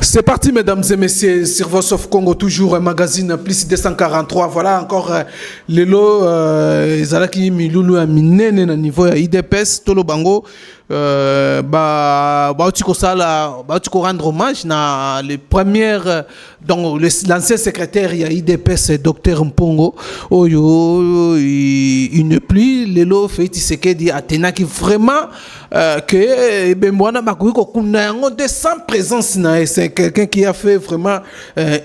C'est parti, mesdames et messieurs, sur Voice of Congo, toujours un magazine plus 243. Voilà encore les lots, Zalaki Miloulou à Minene, à niveau IDPS, Tolo Bango. Tu rendre hommage na les premières donc l'ancien secrétaire il y a IDPS Dr Mpongo oyo il ne plus les lots fait Tshisekedi Athéna qui vraiment que bemwana makoui ko kuna yango de sans présence na c'est quelqu'un qui a fait vraiment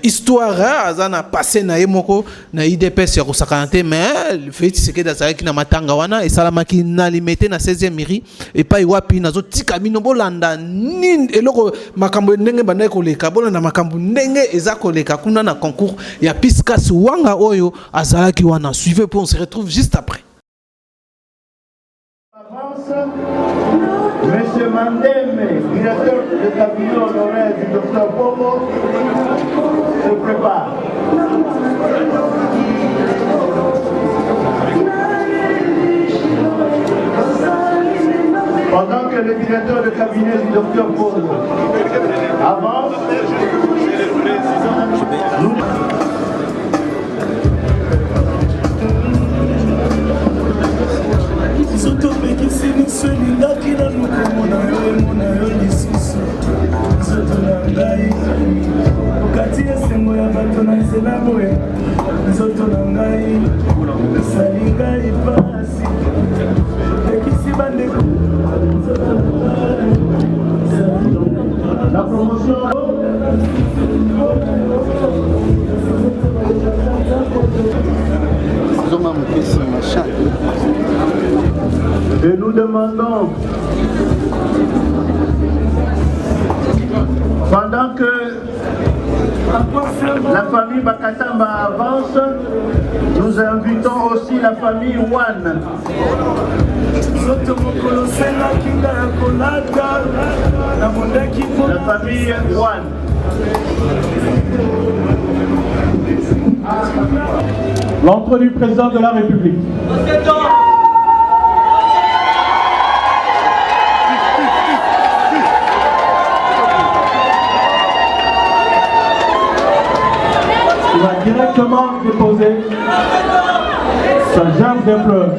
histoire azana passé na yemoko na IDPS ya kosakanate mais le fait Tshisekedi azaki na matanga wana et salamaki na limité na 16e mairie et pas wapi nazo tika bino bolanda nin eloko makambo ndenge banda koleka bolanda makambo ndenge eza koleka kuna na concours ya Piscas Wanga oyo azalaki wana. Suivez pour on se retrouve juste après. Monsieur Mandeme, directeur de cabinet honoraire du docteur Bobo, se prépare. Pendant que le directeur de cabinet du docteur Bobo avance, la promotion. Et nous demandons, pendant que la famille Bakatamba avance, nous invitons aussi la famille Wan. La famille Wan. L'entrée du président de la République. Il va directement déposer sa gerbe de fleurs.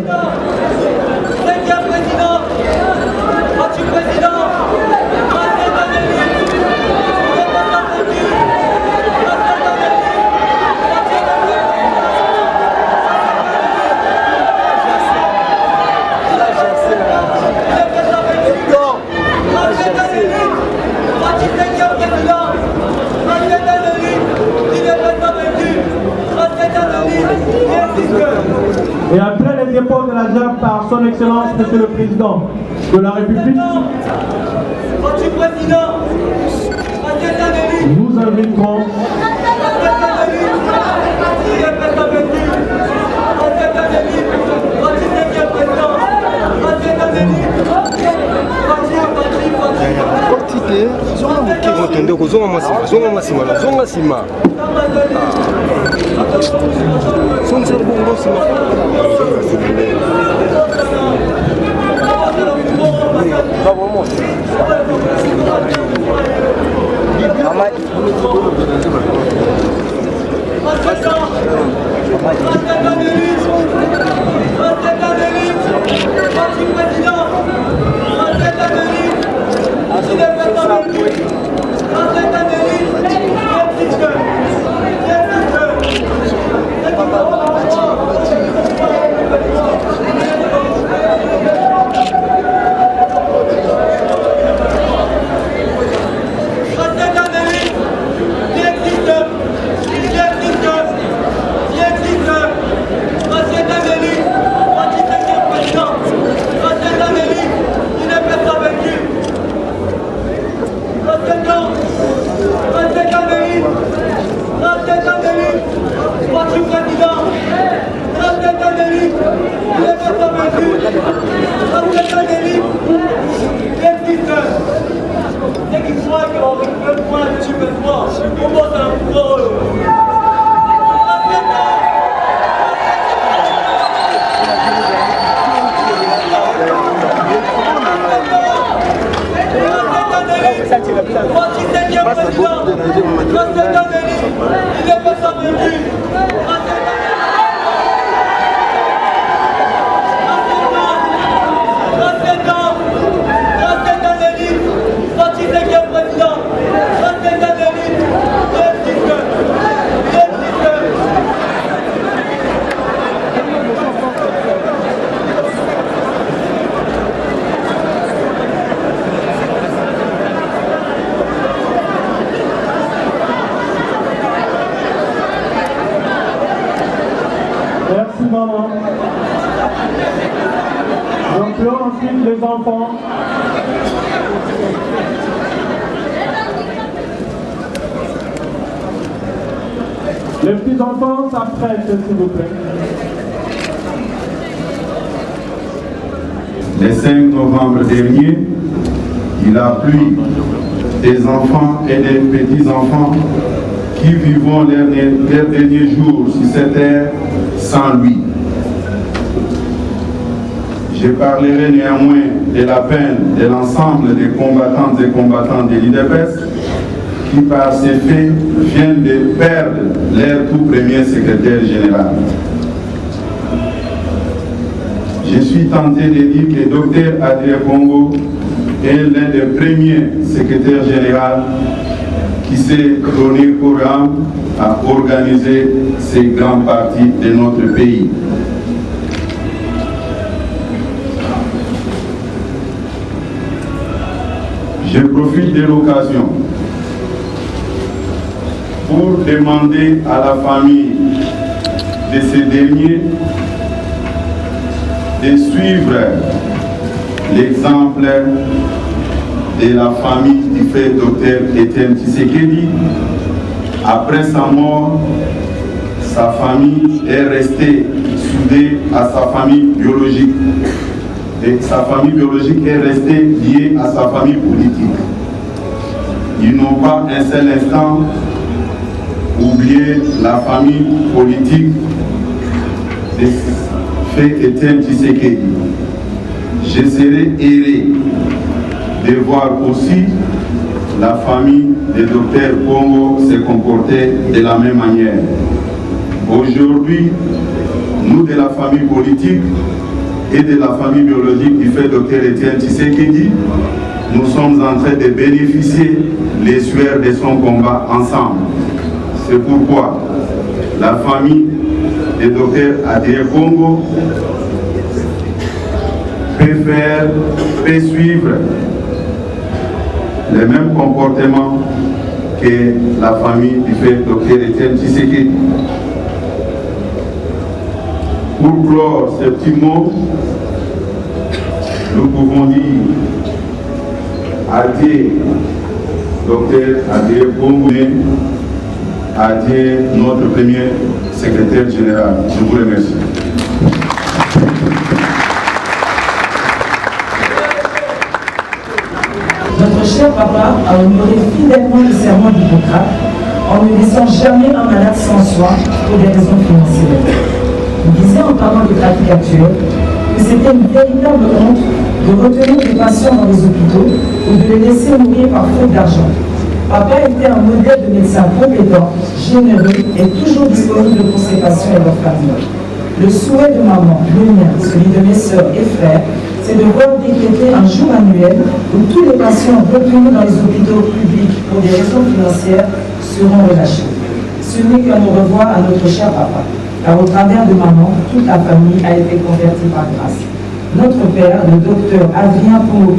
Et après les dépôts de la gerbe par son Excellence, Monsieur le Président de la République, nous inviterons Seigneur. Président, Raceta Denis, il est pas sa vertu. Raceta Denis, sorti 5e président. Raceta Denis, Merci maman. J'emploie ensuite les enfants. Les petits enfants s'apprêtent, s'il vous plaît. Le 5 novembre dernier, il a plu des enfants et des petits-enfants qui vivent leurs derniers jours sur cette terre sans lui. Je parlerai néanmoins de la peine de l'ensemble des combattantes et combattants de l'IDPS qui, par ces faits, viennent de perdre leur tout premier secrétaire général. Je suis tenté de dire que Dr Adrien Pongo est l'un des premiers secrétaires généraux qui s'est donné pour âme à organiser ces grands partis de notre pays. Je profite de l'occasion pour demander à la famille de ces derniers de suivre l'exemple de la famille du frère Dr Etienne Tshisekedi. Après sa mort, sa famille est restée soudée à sa famille biologique. Et sa famille biologique est restée liée à sa famille politique. Ils n'ont pas un seul instant oublié la famille politique de frère Etienne Tshisekedi. Je serai heureux de voir aussi la famille de Dr Pongo se comporter de la même manière. Aujourd'hui, nous de la famille politique et de la famille biologique du fait Dr Etienne Tshisekedi, nous sommes en train de bénéficier les sueurs de son combat ensemble. C'est pourquoi la famille de Dr Adrien Pongo peut suivre le même comportement que la famille du fait Dr Etienne Tshisekedi. Pour clore ces petits mots, nous pouvons dire adieu Dr Adrien Pongo, adieu notre premier secrétaire général. Je vous remercie. Notre cher papa a honoré fidèlement le serment d'Hippocrate en ne laissant jamais un malade sans soin pour des raisons financières. Il disait en parlant des pratiques actuelles que c'était une véritable honte de retenir des patients dans les hôpitaux ou de les laisser mourir par faute d'argent. Papa était un modèle de médecin compétent, généreux et toujours disponible pour ses patients et leurs familles. Le souhait de maman, le mien, celui de mes sœurs et frères, c'est de voir décréter un jour annuel où tous les patients retenus dans les hôpitaux publics pour des raisons financières seront relâchés. Ce n'est qu'un au revoir à notre cher papa, car au travers de maman, toute la famille a été convertie par grâce. Notre père, le docteur Adrien Pongo,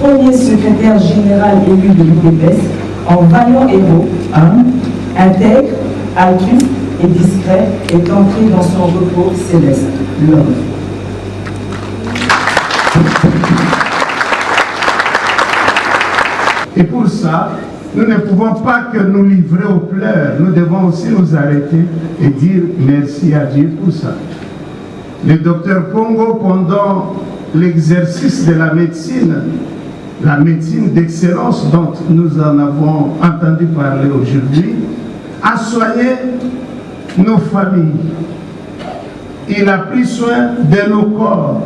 premier secrétaire général élu de l'UDPS, en vaillant héros, intègre, altruiste et discret, est entré dans son repos céleste, l'homme. Et pour ça, nous ne pouvons pas que nous livrer aux pleurs. Nous devons aussi nous arrêter et dire merci à Dieu pour ça. Le docteur Pongo, pendant l'exercice de la médecine d'excellence dont nous en avons entendu parler aujourd'hui, a soigné nos familles. Il a pris soin de nos corps.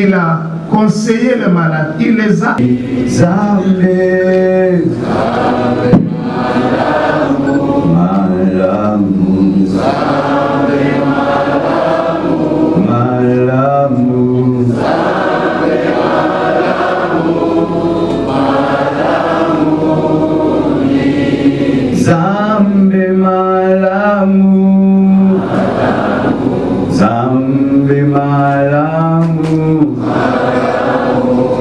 il a conseillé les malades, il les a. Zambe malamu, Zambe malamu,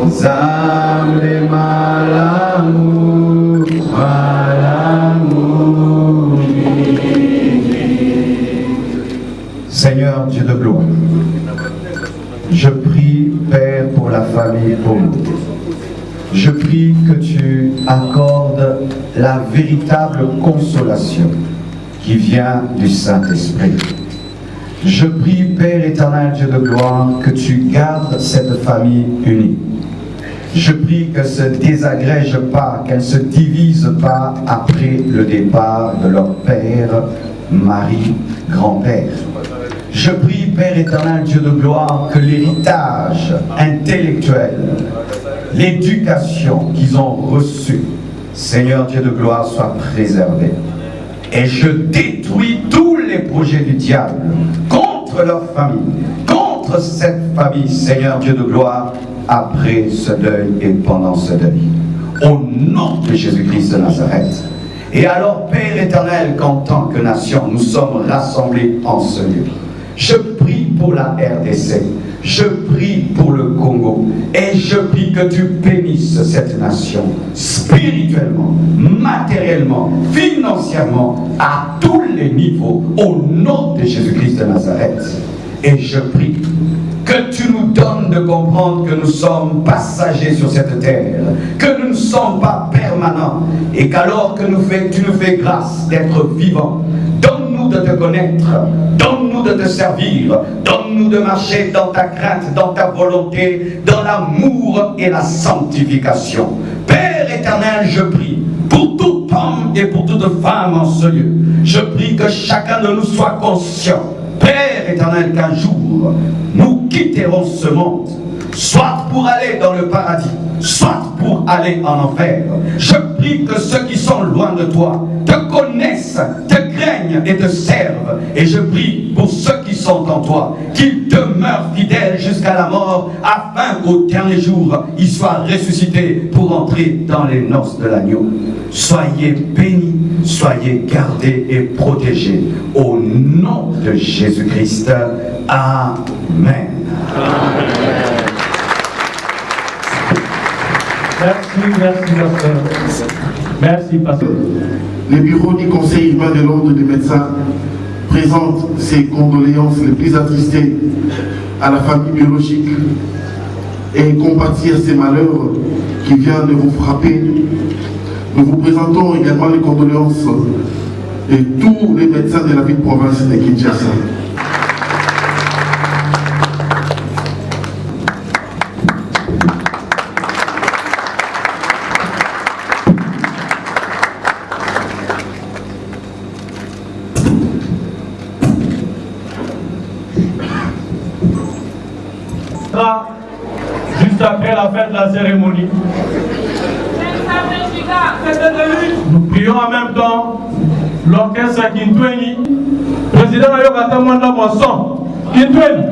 Zambe malamu, malamu. Seigneur Dieu de gloire, je prie, Père, pour la famille Pombo. Je prie que tu accordes la véritable consolation qui vient du Saint-Esprit. Je prie, Père éternel, Dieu de gloire, que tu gardes cette famille unie. Je prie qu'elle ne se désagrège pas, qu'elle ne se divise pas après le départ de leur père, mari, grand-père. Je prie, Père éternel, Dieu de gloire, que l'héritage intellectuel, l'éducation qu'ils ont reçue, Seigneur Dieu de gloire, soit préservé. Et je détruis tous les projets du diable contre leur famille, contre cette famille, Seigneur Dieu de gloire, après ce deuil et pendant ce deuil. Au nom de Jésus-Christ de Nazareth. Et alors, Père éternel, qu'en tant que nation, nous sommes rassemblés en ce lieu. Je prie pour la RDC. Je prie pour le Congo et je prie que tu bénisses cette nation spirituellement, matériellement, financièrement, à tous les niveaux, au nom de Jésus-Christ de Nazareth. Et je prie que tu nous donnes de comprendre que nous sommes passagers sur cette terre, que nous ne sommes pas permanents et qu'alors que tu nous fais grâce d'être vivants, donne-nous de te connaître, donne-nous de te servir, donne-nous de marcher dans ta crainte, dans ta volonté, dans l'amour et la sanctification. Père éternel, je prie pour tout homme et pour toute femme en ce lieu. Je prie que chacun de nous soit conscient, Père éternel, qu'un jour nous quitterons ce monde, soit pour aller dans le paradis, soit pour aller en enfer. Je prie que ceux qui sont loin de toi te connaissent, te craignent et te servent. Et je prie pour ceux qui sont en toi, qu'ils demeurent fidèles jusqu'à la mort, afin qu'au dernier jour, ils soient ressuscités pour entrer dans les noces de l'agneau. Soyez bénis, soyez gardés et protégés. Au nom de Jésus-Christ. Amen. Merci, pasteur. Merci, pasteur. Le bureau du Conseil urbain de l'Ordre des médecins présente ses condoléances les plus attristées à la famille biologique et compatit à ces malheurs qui viennent de vous frapper. Nous vous présentons également les condoléances de tous les médecins de la ville province de Kinshasa. Juste après la fin de la cérémonie, nous prions en même temps l'orchestre Kintweni. Président Ayokata Mwanda Mwanson. Kintweni.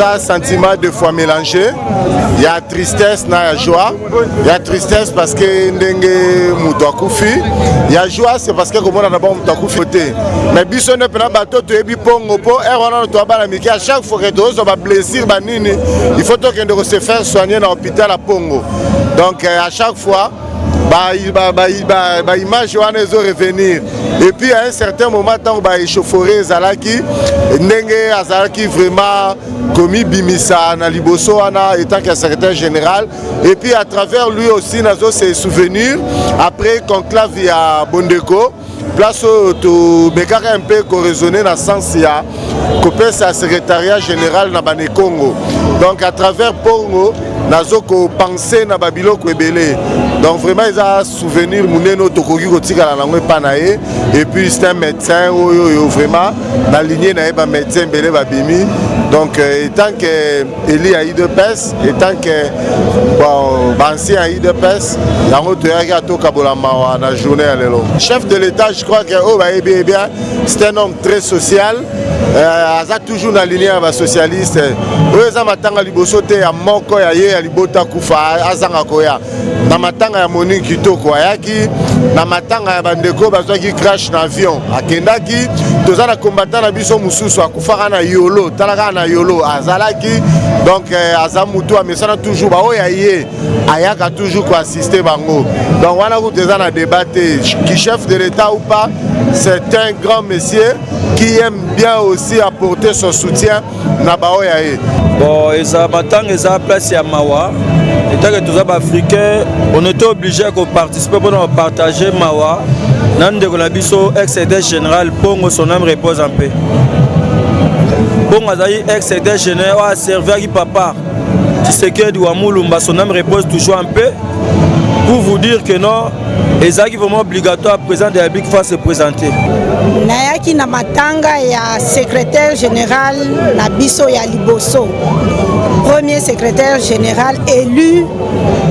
un sentiment de fois mélangé. Il y a tristesse, il y a joie. Il y a tristesse parce que ndenge mutakufi. Il y a joie, c'est parce que comme on a d'abord mutakufi. Mais biso ne peut pas bateau tu es bipongo po et on a toi balamiki à chaque fois que tu as blessure banini, il faut que se faire soigner dans l'hôpital à Pongo. Donc à chaque fois image va revenir. Et puis à un certain moment, tant que échauffouré Zalaki, Nenge Azalaki vraiment commis Bimisa na Liboso étant qu'un secrétaire général. Et puis à travers lui aussi, Nazo ses souvenirs après conclave à Bondeko. Place où un peu raisonner dans le sens il y a un secrétariat général na Bane Congo. Donc à travers Pongo, nazo ko penser na babilo ko ebele. Donc vraiment ils ont souvenir muneno tokoki kotika la langue panaye et puis c'est un médecin vraiment na lignée na ba médecin belé babimi. Donc étant que Eli a IDPS, étant que bon ancien a IDPS, yango toyaki atoka bolama na journée à lelo. Chef de l'État, je crois que bien, c'est un homme très social. Aza toujours dans lignée ba socialiste. Oza matanga liboso te ya moko ya ye ya libota kufa azanga koya. Na matanga ya Monique Kitoko ayaki, na matanga ya bandeko bazwaki crash na avion. Akendaki toza na combattant na biso mususu akufaka na yolo, talaka na yolo azalaki. Donc azamutu amesana toujours ba oya ye ayaka toujours ko assister bango. Donc wana ku toza na débatté qui chef de l'État ou pas, c'est un grand monsieur qui aime bien aussi apporter son soutien na ba oya ye. Bon, eza matanga eza place ya mawa. Étant que tous les Africains, on était obligé de participer pour partager Mawa. Nande Golabiso, ex-secrétaire général, Pongo, son âme repose en paix. Pongo Azaï, ex-secrétaire général, a servi à papa. Tshisekedi Wamulumba, son âme repose toujours en paix. Pour vous dire que non, les actes vraiment obligatoires à présenter la Big Face se présenter. Nayaki na matanga ya secrétaire général na biso ya Liboso. Premier secrétaire général élu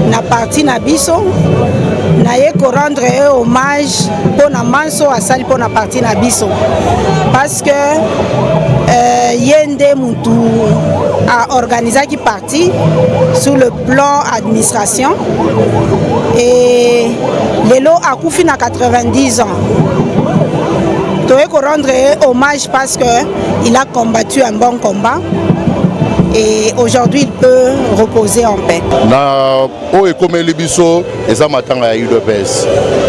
na parti na biso. Naye ko rendre hommage pour na manso asali pour na parti na biso. Parce que Yende Moutou a organisé qui parti sur le plan administration et Lelo a koufi na 90 ans. Toye ko rendre hommage parce que il a combattu un bon combat. Et aujourd'hui, il peut reposer en paix.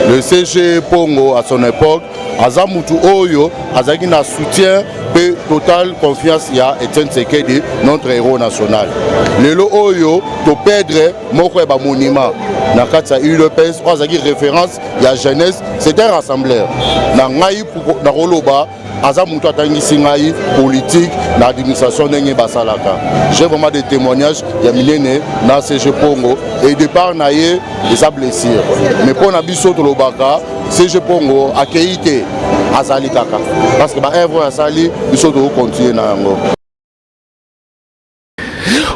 Le CG Pongo, à son époque, Azamutu Oyo, Azaki na soutien et total confiance à Etienne Tshisekedi, notre héros national. Lelo Oyo, to perdre moko ba monument. Na katsa UDPS, Azaki référence ya jeunesse, c'est un rassembleur. Na ngai na roloba Azamutu atangisi ngai politique na administration ndenge basalaka. J'ai vraiment des témoignages ya milene na CG Pongo et départ na ye des blessures. Mais pour na biso to lobaka CG Pongo akeite azali kaka parce que ba œuvre asali biso to continuer na yango.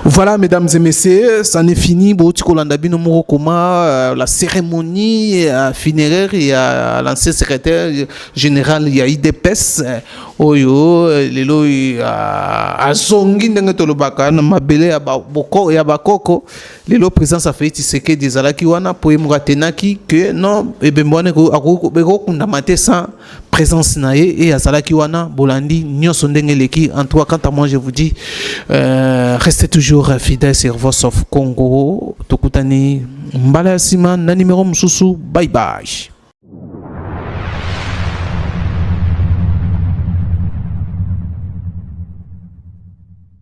Voilà, mesdames et messieurs, ça n'est fini. La cérémonie funéraire, il y a l'ancien secrétaire général, il y a IDPS. Oyo, lelo a zongi ndenge tolobaka na mabele ya boko ya bakoko. Lelo présence a fait Tshisekedi des alaki wana po emukatenaki que non ebembwane ko beko kundamate sans présence nae et azalaki wana bolandi nyonso ndenge leki. En tout cas, quant à moi je vous dis restez toujours fidèles sur Voice of Congo. Tokutani mbala sima na numéro mususu. Bye bye.